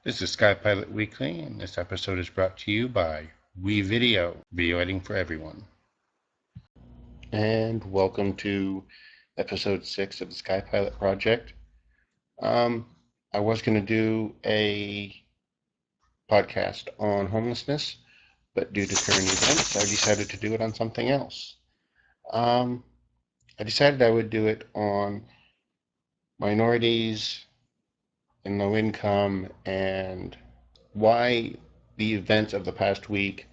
This is SkyPilot Weekly, and this episode is brought to you by video editing for everyone. And welcome to episode 6 of the SkyPilot project. I was going to do a podcast on homelessness, but due to current events, I decided to do it on something else. I decided I would do it on minorities and low income and why the events of the past week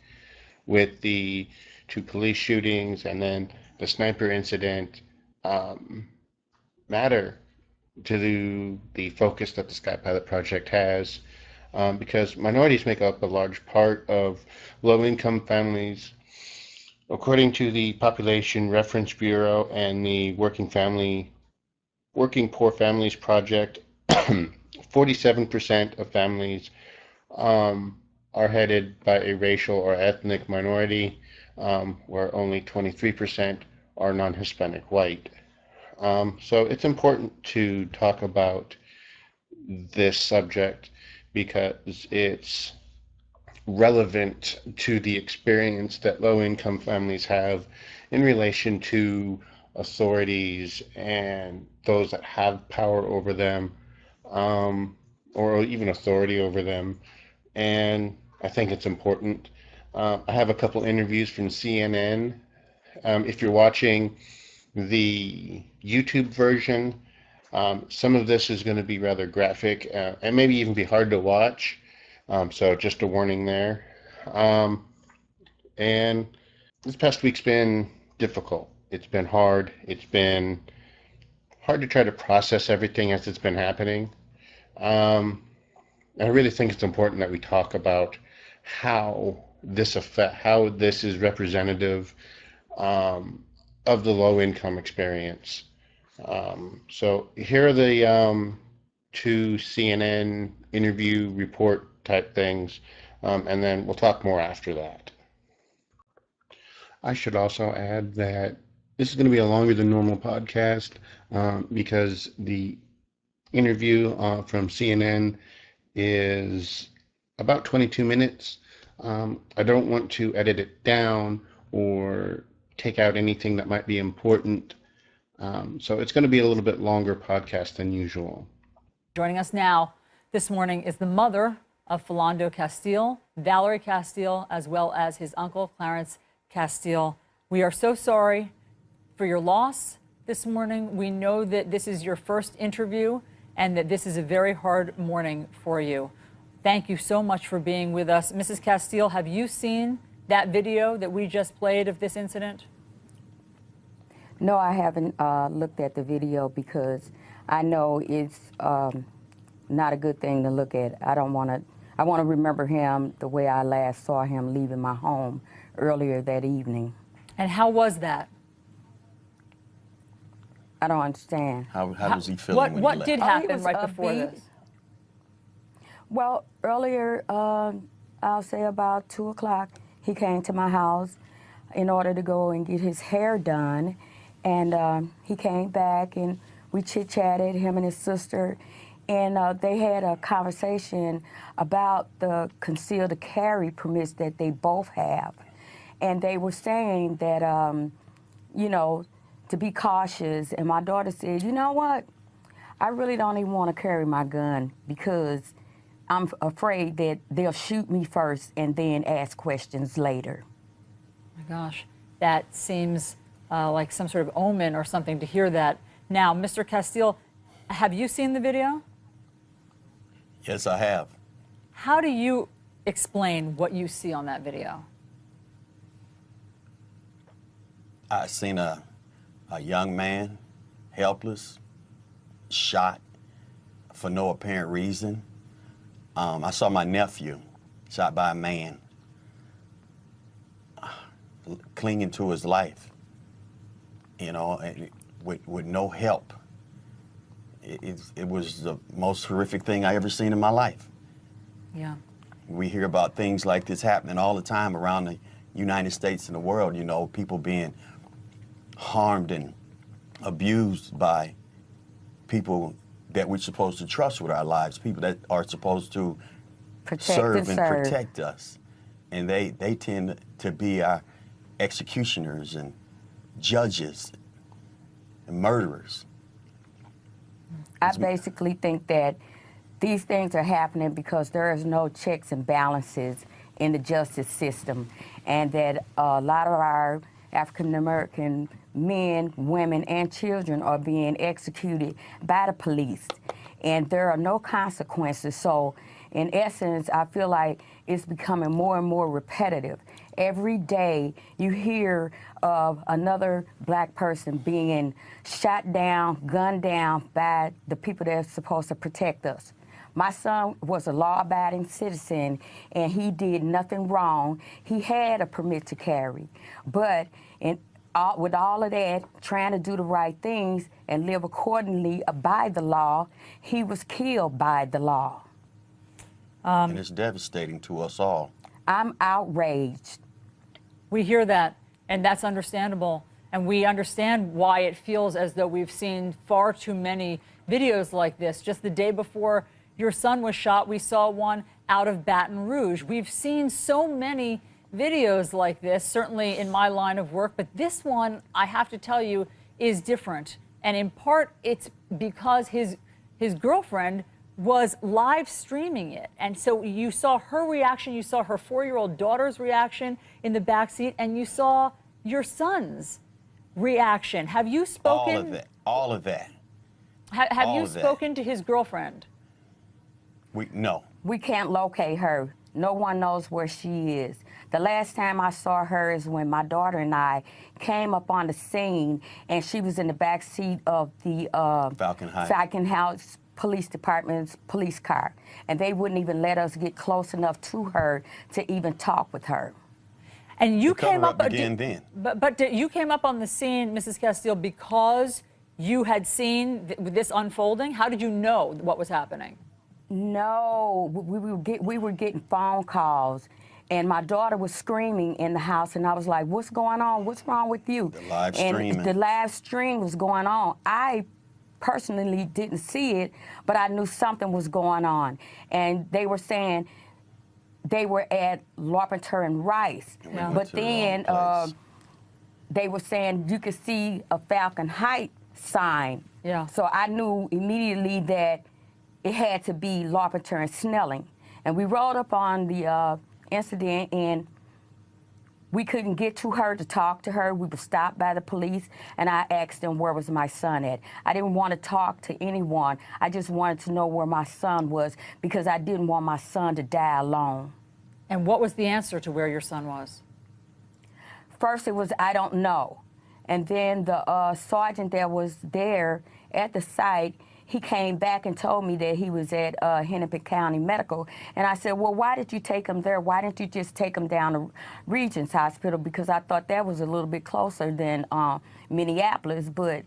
with the 2 police shootings and then the sniper incident matter to the focus that the SkyPilot project has, because minorities make up a large part of low-income families. According to the Population Reference Bureau and the Working Poor Families Project, 47% of families are headed by a racial or ethnic minority, where only 23% are non-Hispanic white. So it's important to talk about this subject because it's relevant to the experience that low-income families have in relation to authorities and those that have power over them, or even authority over them. And I think it's important. I have a couple interviews from CNN. If you're watching the YouTube version, some of this is going to be rather graphic and maybe even be hard to watch. So just a warning there. And this past week's been difficult. It's been hard. It's been hard to try to process everything as it's been happening. I really think it's important that we talk about how this is representative of the low-income experience. So here are the 2 CNN interview report type things, and then we'll talk more after that. I should also add that this is going to be a longer than normal podcast because the interview from CNN is about 22 minutes. I don't want to edit it down or take out anything that might be important. So it's going to be a little bit longer podcast than usual. Joining us now this morning is the mother of Philando Castile, Valerie Castile, as well as his uncle, Clarence Castile. We are so sorry for your loss this morning. We know that this is your first interview and that this is a very hard morning for you. Thank you so much for being with us. Mrs. Castile, have you seen that video that we just played of this incident? No, I haven't looked at the video because I know it's not a good thing to look at. I want to remember him the way I last saw him leaving my home earlier that evening. And how was that? I don't understand. How was he feeling when he left? What did happen right before this? Well, earlier, I'll say about 2 o'clock, he came to my house in order to go and get his hair done. And he came back and we chit-chatted, him and his sister, and they had a conversation about the concealed carry permits that they both have. And they were saying that, to be cautious. And my daughter said, you know what? I really don't even want to carry my gun because I'm afraid that they'll shoot me first and then ask questions later. Oh my gosh, that seems like some sort of omen or something to hear that. Now, Mr. Castile, have you seen the video? Yes, I have. How do you explain what you see on that video? I seen a young man, helpless, shot for no apparent reason. I saw my nephew shot by a man, clinging to his life, with no help. It was the most horrific thing I ever seen in my life. Yeah. We hear about things like this happening all the time around the United States and the world, people being harmed and abused by people that we're supposed to trust with our lives, people that are supposed to Protect and serve. protect us. And they tend to be our executioners and judges and murderers. I basically think that these things are happening because there is no checks and balances in the justice system, and that a lot of our African American men, women, and children are being executed by the police, and there are no consequences. So in essence, I feel like it's becoming more and more repetitive. Every day you hear of another black person being shot down, gunned down by the people that are supposed to protect us. My son was a law-abiding citizen, and he did nothing wrong. He had a permit to carry. But with all of that, trying to do the right things and live accordingly by the law, he was killed by the law. And it's devastating to us all. I'm outraged. We hear that, and that's understandable. And we understand why it feels as though we've seen far too many videos like this. Just the day before your son was shot, we saw one out of Baton Rouge. We've seen so many videos like this, certainly in my line of work, but this one, I have to tell you, is different. And in part, it's because his girlfriend was live streaming it. And so you saw her reaction, you saw her 4-year-old daughter's reaction in the backseat, and you saw your son's reaction. Have you spoken? All of that. Have you spoken to his girlfriend? No. We can't locate her. No one knows where she is. The last time I saw her is when my daughter and I came up on the scene, and she was in the back seat of the Falcon Heights Police Department's police car, and they wouldn't even let us get close enough to her to even talk with her. And you came up again then. But you came up on the scene, Mrs. Castile, because you had seen this unfolding. How did you know what was happening? No, we were getting phone calls, and my daughter was screaming in the house, and I was like, "What's going on? What's wrong with you?" The live streaming. And the live stream was going on. I personally didn't see it, but I knew something was going on, and they were saying they were at Larpenteur and Rice, but then they were saying you could see a Falcon Heights sign. Yeah. So I knew immediately that it had to be Larpenteur and Snelling. And we rode up on the incident, and we couldn't get to her to talk to her. We were stopped by the police, and I asked them where was my son at. I didn't want to talk to anyone. I just wanted to know where my son was, because I didn't want my son to die alone. And what was the answer to where your son was? First it was, I don't know. And then the sergeant that was there at the site, he came back and told me that he was at Hennepin County Medical. And I said, well, why did you take him there? Why didn't you just take him down to Regents Hospital? Because I thought that was a little bit closer than Minneapolis. But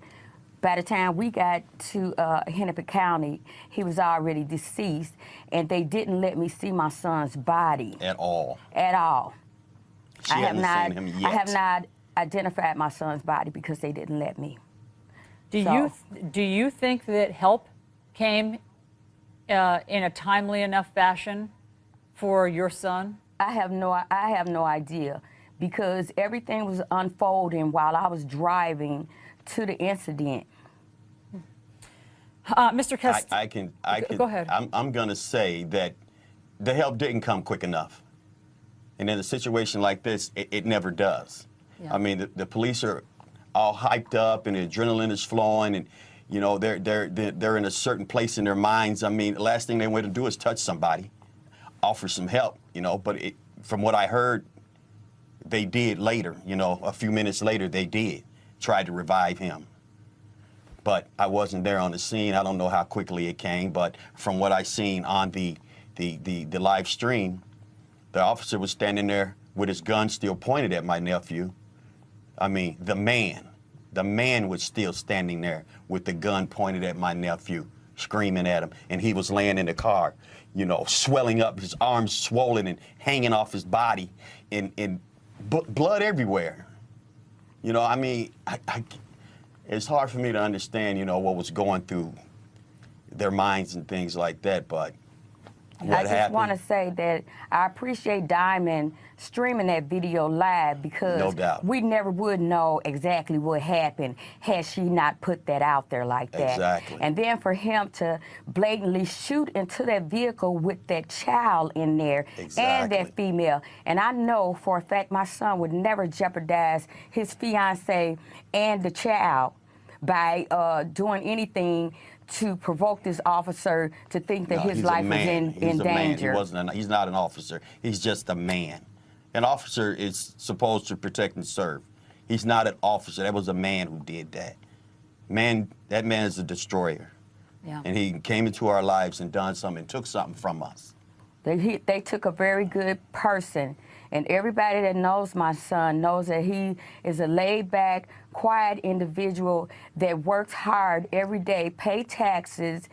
by the time we got to Hennepin County, he was already deceased. And they didn't let me see my son's body. At all. At all. She hadn't seen him yet. I have not identified my son's body because they didn't let me. Do you think that help came in a timely enough fashion for your son? I have no idea, because everything was unfolding while I was driving to the incident. Mr. Castile, I can. Go ahead. I'm going to say that the help didn't come quick enough, and in a situation like this, it never does. Yeah. I mean, the police are all hyped up and the adrenaline is flowing, and you know they're in a certain place in their minds. I mean, the last thing they want to do is touch somebody, offer some help, you know. But from what I heard, they did later. You know, a few minutes later, they did try to revive him. But I wasn't there on the scene. I don't know how quickly it came. But from what I seen on the live stream, the officer was standing there with his gun still pointed at my nephew. I mean, the man was still standing there with the gun pointed at my nephew, screaming at him. And he was laying in the car, you know, swelling up, his arms swollen and hanging off his body, and blood everywhere. You know, I mean, it's hard for me to understand, you know, what was going through their minds and things like that. But what I just happened. want to say that I appreciate Diamond streaming that video live because No doubt. we never would know exactly what happened had she not put that out there like that. Exactly. And then for him to blatantly shoot into that vehicle with that child in there and Exactly. that female. And I know for a fact my son would never jeopardize his fiance and the child by doing anything to provoke this officer to think that No, his he's life a was man. in He's a danger. Man. He's not an officer. He's just a man. An officer is supposed to protect and serve. He's not an officer. That was a man who did that. That man is a destroyer. Yeah. And he came into our lives and done something, took something from us. They took a very good person, and everybody that knows my son knows that he is a laid-back, quiet individual that works hard every day, pay taxes,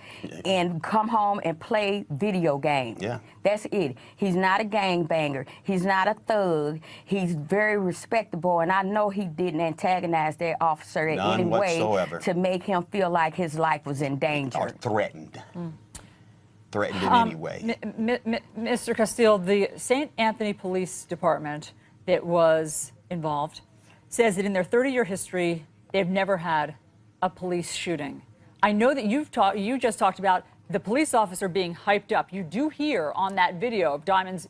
and come home and play video games. Yeah. That's it. He's not a gangbanger. He's not a thug. He's very respectable, and I know he didn't antagonize that officer in None any whatsoever. way to make him feel like his life was in danger. Or threatened. Threatened in any way. Mr. Castile, the St. Anthony Police Department that was involved says that in their 30-year history, they've never had a police shooting. I know that you just talked about the police officer being hyped up. You do hear on that video of Diamond's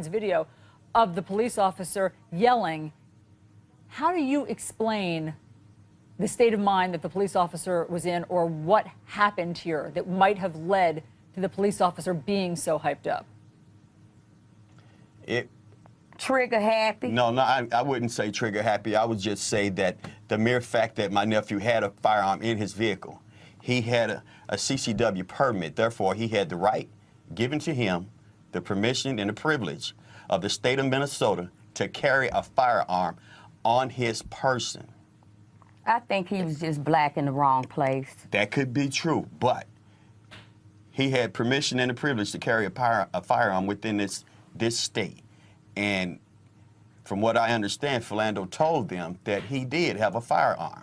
video of the police officer yelling. How do you explain the state of mind that the police officer was in, or what happened here that might have led to the police officer being so hyped up? Trigger happy? No, I wouldn't say trigger happy. I would just say that the mere fact that my nephew had a firearm in his vehicle, he had a CCW permit, therefore he had the right given to him, the permission and the privilege of the state of Minnesota to carry a firearm on his person. I think he was just black in the wrong place. That could be true, but he had permission and the privilege to carry a firearm within this state. And from what I understand, Philando told them that he did have a firearm.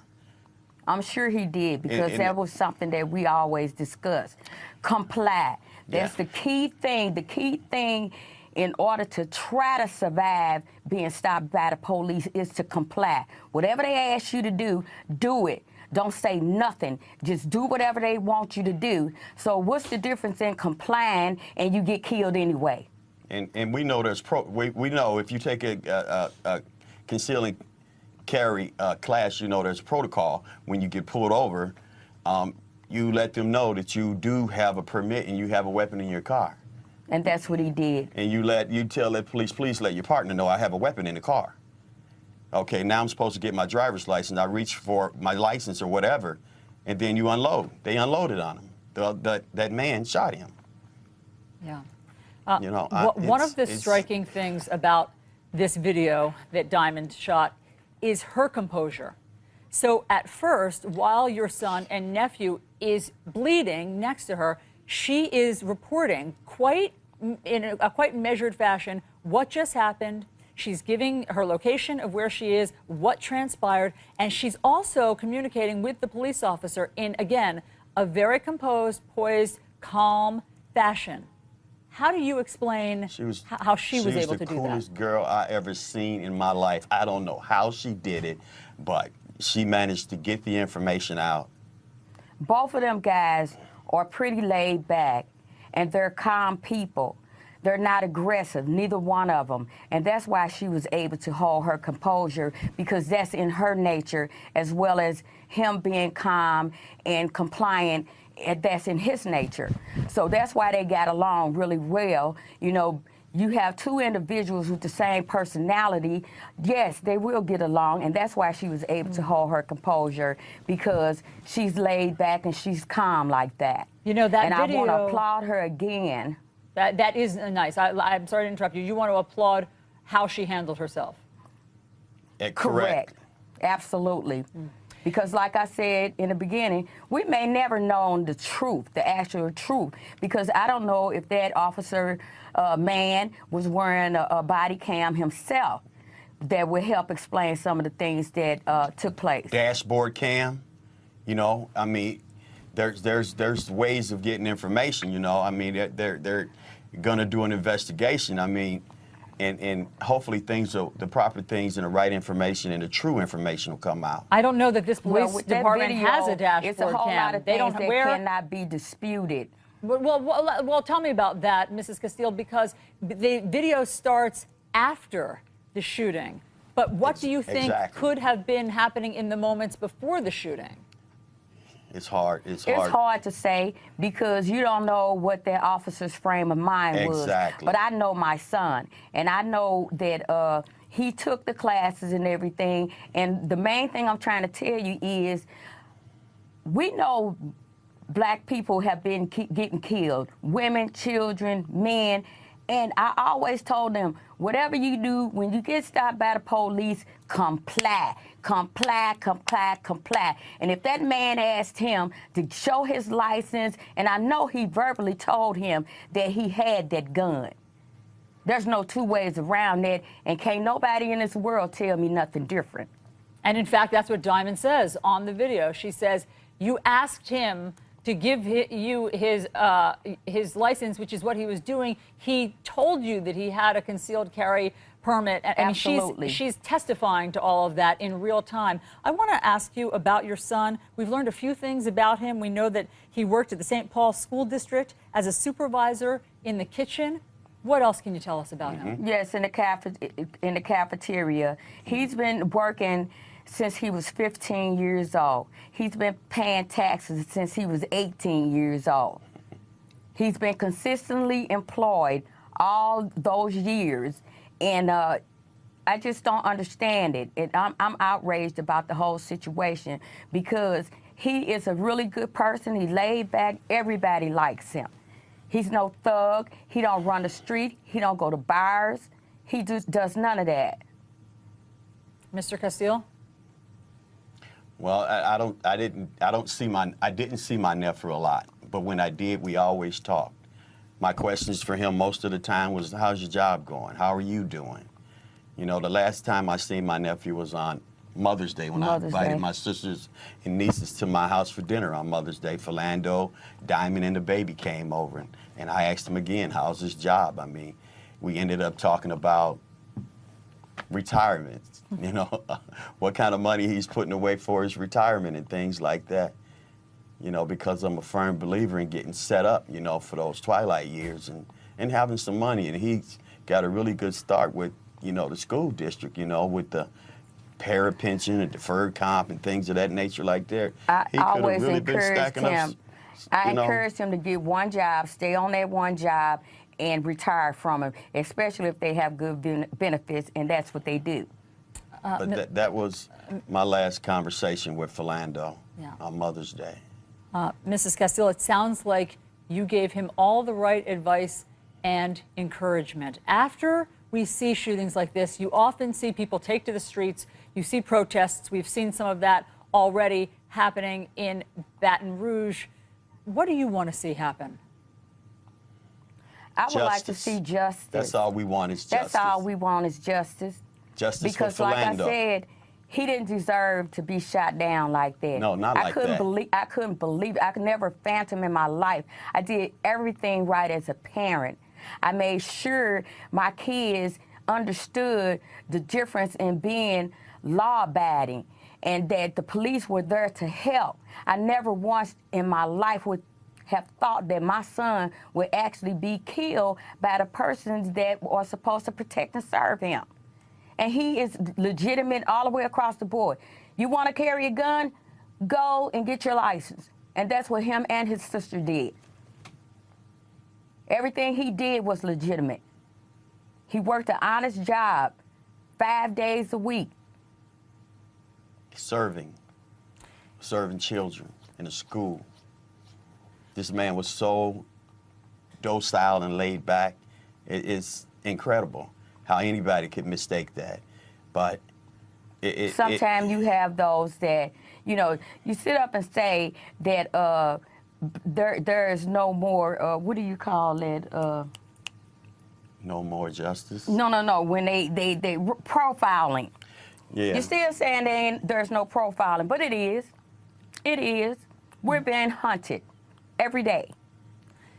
I'm sure he did, because And that was something that we always discussed. Comply. That's Yeah. the key thing. The key thing in order to try to survive being stopped by the police is to comply. Whatever they ask you to do it. Don't say nothing. Just do whatever they want you to do. So what's the difference in complying and you get killed anyway? And we know we know if you take a concealing carry class, you know there's protocol. When you get pulled over, you let them know that you do have a permit and you have a weapon in your car. And that's what he did. And you tell the police, please let your partner know I have a weapon in the car. Okay, now I'm supposed to get my driver's license. I reach for my license or whatever, and then you unload. They unloaded on him. That man shot him. Yeah. You know, One of the striking things about this video that Diamond shot is her composure. So at first, while your son and nephew is bleeding next to her, she is reporting in a quite measured fashion what just happened. She's giving her location of where she is, what transpired, and she's also communicating with the police officer in, again, a very composed, poised, calm fashion. How do you explain how she was able to do that? She was the coolest girl I ever seen in my life. I don't know how she did it, but she managed to get the information out. Both of them guys are pretty laid back, and they're calm people. They're not aggressive, neither one of them. And that's why she was able to hold her composure, because that's in her nature, as well as him being calm and compliant, and that's in his nature. So that's why they got along really well. You know, you have two individuals with the same personality, yes, they will get along, and that's why she was able to hold her composure, because she's laid back and she's calm like that. You know, that and video... I want to applaud her again. That is nice. I'm sorry to interrupt you. You want to applaud how she handled herself. Correct. Absolutely. Because like I said in the beginning, we may never know the truth, the actual truth, because I don't know if that officer man was wearing a body cam himself that would help explain some of the things that took place. Dashboard cam, you know, I mean, there's ways of getting information, you know. I mean, going to do an investigation. I mean, and hopefully the proper things and the right information and the true information will come out. I don't know that this police with that department video, has a dashboard it's a whole cam. lot of They things don't that where. cannot be disputed. Well, tell me about that, Mrs. Castile, because the video starts after the shooting. But what do you think Exactly. could have been happening in the moments before the shooting? It's hard. It's It's hard. hard to say because you don't know what that officer's frame of mind was. Exactly. But I know my son, and I know that he took the classes and everything. And the main thing I'm trying to tell you is we know black people have been getting killed, women, children, men. And I always told them, whatever you do, when you get stopped by the police, comply, comply, comply, comply. And if that man asked him to show his license, and I know he verbally told him that he had that gun. There's no two ways around that, and can't nobody in this world tell me nothing different. And in fact, that's what Diamond says on the video. She says, you asked him to give you his license, which is what he was doing. He told you that he had a concealed carry permit. And Absolutely. she's testifying to all of that in real time. I want to ask you about your son. We've learned a few things about him. We know that he worked at the St. Paul School District as a supervisor in the kitchen. What else can you tell us about him? Yes, in the cafeteria. He's been working since he was 15 years old. He's been paying taxes since he was 18 years old. He's been consistently employed all those years, and I just don't understand it. And I'm outraged about the whole situation because he is a really good person. He laid back. Everybody likes him. He's no thug. He don't run the street. He don't go to bars. He just does none of that. Mr. Castile? Well, I didn't see my nephew a lot, but when I did, we always talked. My questions for him most of the time was, how's your job going? How are you doing? You know, the last time I seen my nephew was on Mother's Day when I invited my sisters and nieces to my house for dinner on Mother's Day. Philando, Diamond, and the baby came over, and I asked him again, how's his job? I mean, we ended up talking about retirement, you know, what kind of money he's putting away for his retirement and things like that. You know, because I'm a firm believer in getting set up, you know, for those twilight years and having some money. And he's got a really good start with, you know, the school district, you know, with the para pension and deferred comp and things of that nature like that. I always encouraged him. I know. encouraged him to get one job, stay on that one job, and retire from it, especially if they have good benefits, and that's what they do. But that was my last conversation with Philando on Mother's Day. Mrs. Castile, it sounds like you gave him all the right advice and encouragement. After we see shootings like this, you often see people take to the streets. You see protests. We've seen some of that already happening in Baton Rouge. What do you want to see happen? I would like to see justice. That's all we want is justice. That's all we want is justice. Justice because, for Philando. like I said, he didn't deserve to be shot down like that. No, not like that. I couldn't believe it. I could never phantom in my life. I did everything right as a parent. I made sure my kids understood the difference in being law-abiding and that the police were there to help. I never once in my life would have thought that my son would actually be killed by the persons that are supposed to protect and serve him. And he is legitimate all the way across the board. You want to carry a gun? Go and get your license. And that's what him and his sister did. Everything he did was legitimate. He worked an honest job 5 days a week. Serving children in a school. This man was so docile and laid back. It's incredible how anybody could mistake that. But sometimes you have those that, you know, you sit up and say that there is no more, what do you call it? No more justice? No. When they profiling. Yeah. You're still saying there's no profiling, but it is. It is. We're being hunted every day.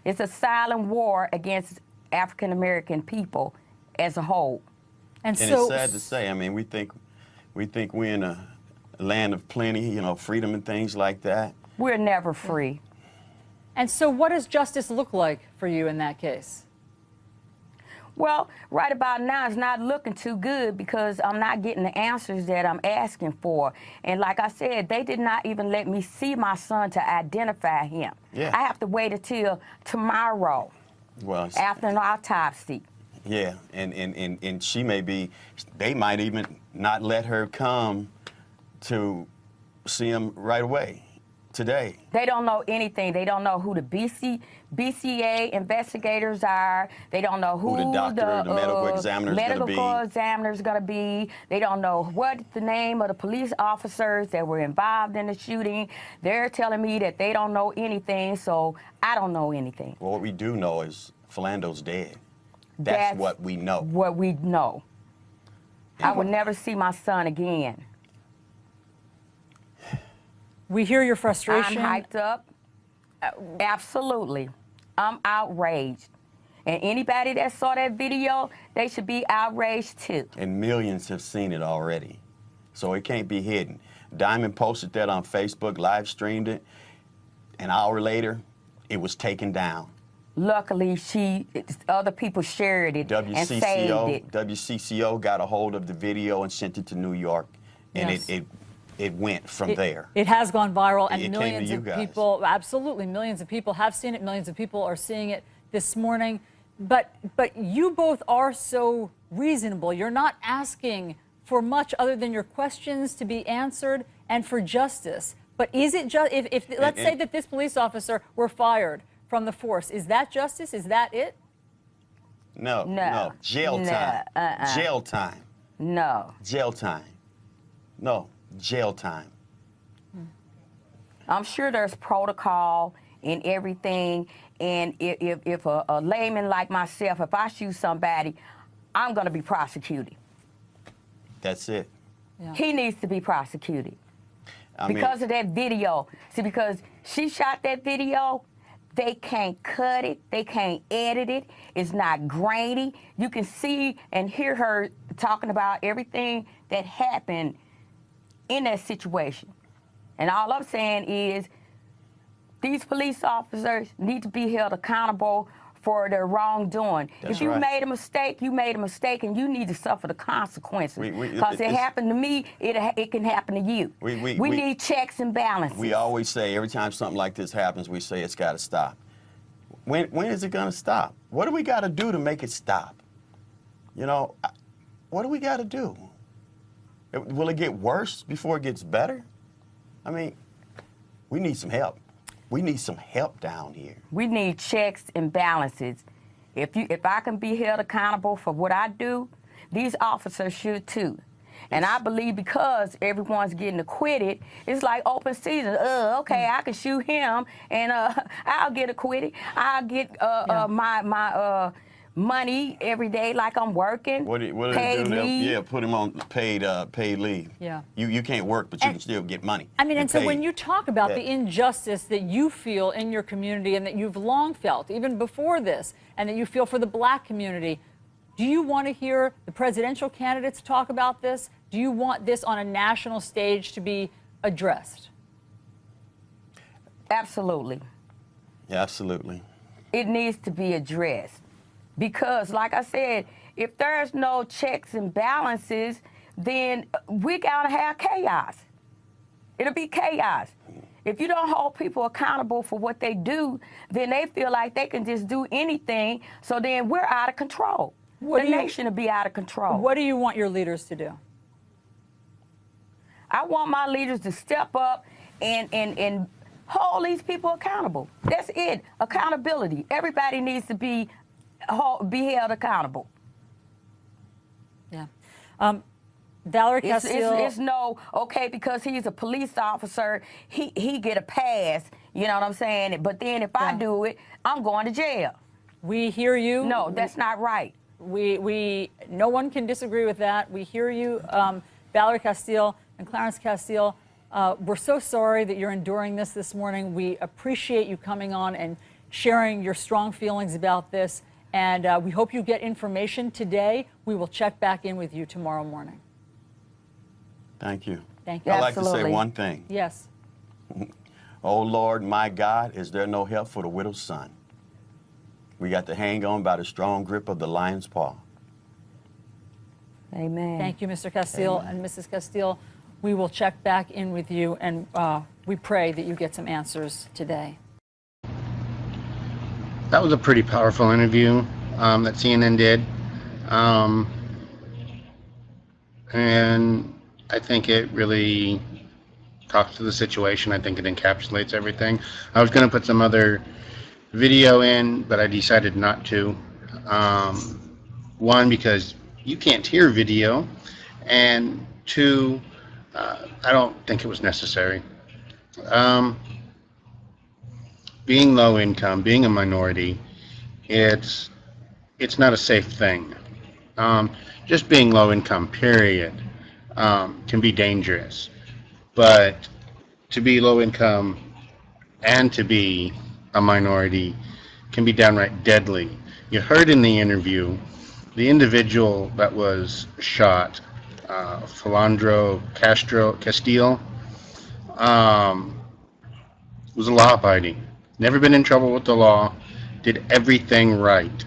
It's a silent war against African American people as a whole. And And so, it's sad to say. I mean, we think we're in a land of plenty, you know, freedom and things like that. We're never free. and so what does justice look like for you in that case? Well, right about now, it's not looking too good because I'm not getting the answers that I'm asking for. And like I said, they did not even let me see my son to identify him. Yeah. I have to wait until tomorrow Well, after an autopsy. yeah, and she may be, they might even not let her come to see him right away, today. They don't know anything. They don't know who the BCA investigators are. They don't know who the doctor or the medical examiner's gonna be. medical examiner's going to be. They don't know what the name of the police officers that were involved in the shooting. They're telling me that they don't know anything, so I don't know anything. Well, what we do know is Philando's dead. That's what we know. What we know. I will never see my son again. We hear your frustration. I'm hyped up. Absolutely. I'm outraged. And anybody that saw that video, they should be outraged too. And millions have seen it already. So it can't be hidden. Diamond posted that on Facebook, live streamed it. An hour later, it was taken down. Luckily, other people shared it and saved it. WCCO got a hold of the video and sent it to New York. And Yes. it went from there. It has gone viral, and It came to millions you of guys. people, absolutely, millions of people have seen it. Millions of people are seeing it this morning. But you both are so reasonable. You're not asking for much other than your questions to be answered and for justice. But is it just, if let's say that this police officer were fired from the force, is that justice? Is that it? No. No. Jail No, time. Jail time. No. Jail time. No. Jail time. I'm sure there's protocol and everything. And if a layman like myself, if I shoot somebody, I'm going to be prosecuted. That's it. Yeah. He needs to be prosecuted. I mean, Because of that video. See, because she shot that video, they can't cut it. They can't edit it. It's not grainy. You can see and hear her talking about everything that happened in that situation. And all I'm saying is these police officers need to be held accountable for their wrongdoing. That's if you right. made a mistake, you made a mistake, and you need to suffer the consequences. Because it it's- happened to me, it can happen to you. We need checks and balances. we always say, every time something like this happens, we say it's got to stop. When is it going to stop? What do we got to do to make it stop? You know, what do we got to do? Will it get worse before it gets better? I mean, we need some help. We need some help down here. We need checks and balances. If I can be held accountable for what I do, these officers should too. And I believe because everyone's getting acquitted, it's like open season. Okay, I can shoot him, and I'll get acquitted. I'll get my money every day like I'm working. What do they paid do? leave. Yeah, put him on paid leave. Yeah. You can't work, but you can still get money. I mean, and so paid. when you talk about Yeah. the injustice that you feel in your community and that you've long felt, even before this, and that you feel for the black community, do you want to hear the presidential candidates talk about this? Do you want this on a national stage to be addressed? Absolutely. Yeah, absolutely. It needs to be addressed. Because, like I said, if there's no checks and balances, then we gotta have chaos. It'll be chaos. If you don't hold people accountable for what they do, then they feel like they can just do anything, so then we're out of control. The nation will be out of control. What do you want your leaders to do? I want my leaders to step up and hold these people accountable. That's it. Accountability. Everybody needs to be held accountable. Yeah. Valerie Castillo. It's no, okay, because he's a police officer, he get a pass, you know what I'm saying? But then if I do it, I'm going to jail. We hear you. No, that's not right. No one can disagree with that. We hear you, Valerie Castillo and Clarence Castillo. We're so sorry that you're enduring this morning. We appreciate you coming on and sharing your strong feelings about this. And we hope you get information today. We will check back in with you tomorrow morning. Thank you. Thank you. I'd like to say Absolutely. one thing. Yes. Oh, Lord, my God, is there no help for the widow's son? We got to hang on by the strong grip of the lion's paw. Amen. Thank you, Mr. Castile and Mrs. Castile. We will check back in with you, and we pray that you get some answers today. That was a pretty powerful interview that CNN did. And I think it really talks to the situation. I think it encapsulates everything. I was going to put some other video in, but I decided not to. One, because you can't hear video, and two, I don't think it was necessary. Being low income, being a minority, it's not a safe thing. Just being low income, period, can be dangerous. But to be low income and to be a minority can be downright deadly. You heard in the interview, the individual that was shot, Philando Castile, was law-abiding. Never been in trouble with the law. Did everything right.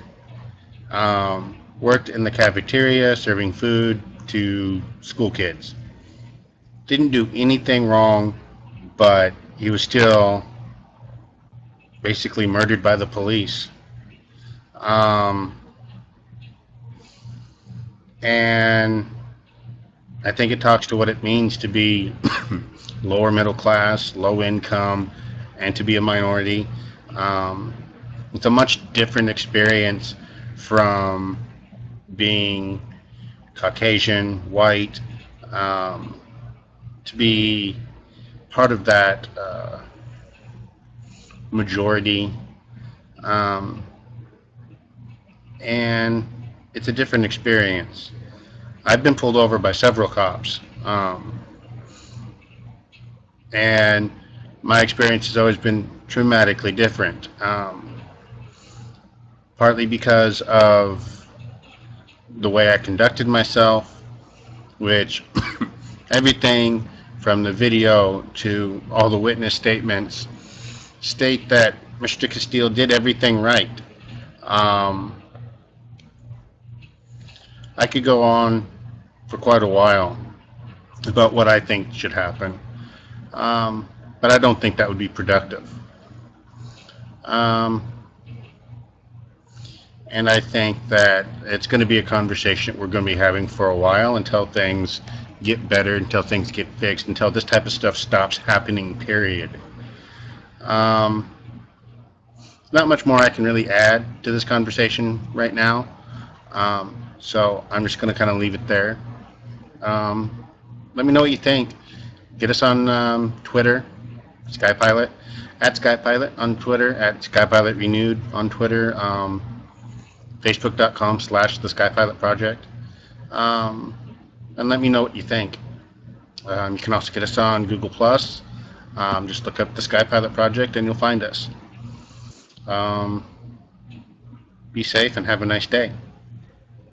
Worked in the cafeteria, serving food to school kids. Didn't do anything wrong, but he was still basically murdered by the police. And I think it talks to what it means to be lower middle class, low income, and to be a minority. It's a much different experience from being Caucasian, white, to be part of that majority. And it's a different experience. I've been pulled over by several cops. And my experience has always been dramatically different. Partly because of the way I conducted myself, which everything from the video to all the witness statements state that Mr. Castile did everything right. I could go on for quite a while about what I think should happen, but I don't think that would be productive. And I think that it's going to be a conversation we're going to be having for a while until things get better, until things get fixed, until this type of stuff stops happening, period. Not much more I can really add to this conversation right now. So I'm just going to kind of leave it there. Let me know what you think. Get us on Twitter, SkyPilot, at SkyPilot on Twitter, at SkyPilot Renewed on Twitter, Facebook.com/The SkyPilot Project. And let me know what you think. You can also get us on Google+. Just look up The SkyPilot Project and you'll find us. Be safe and have a nice day.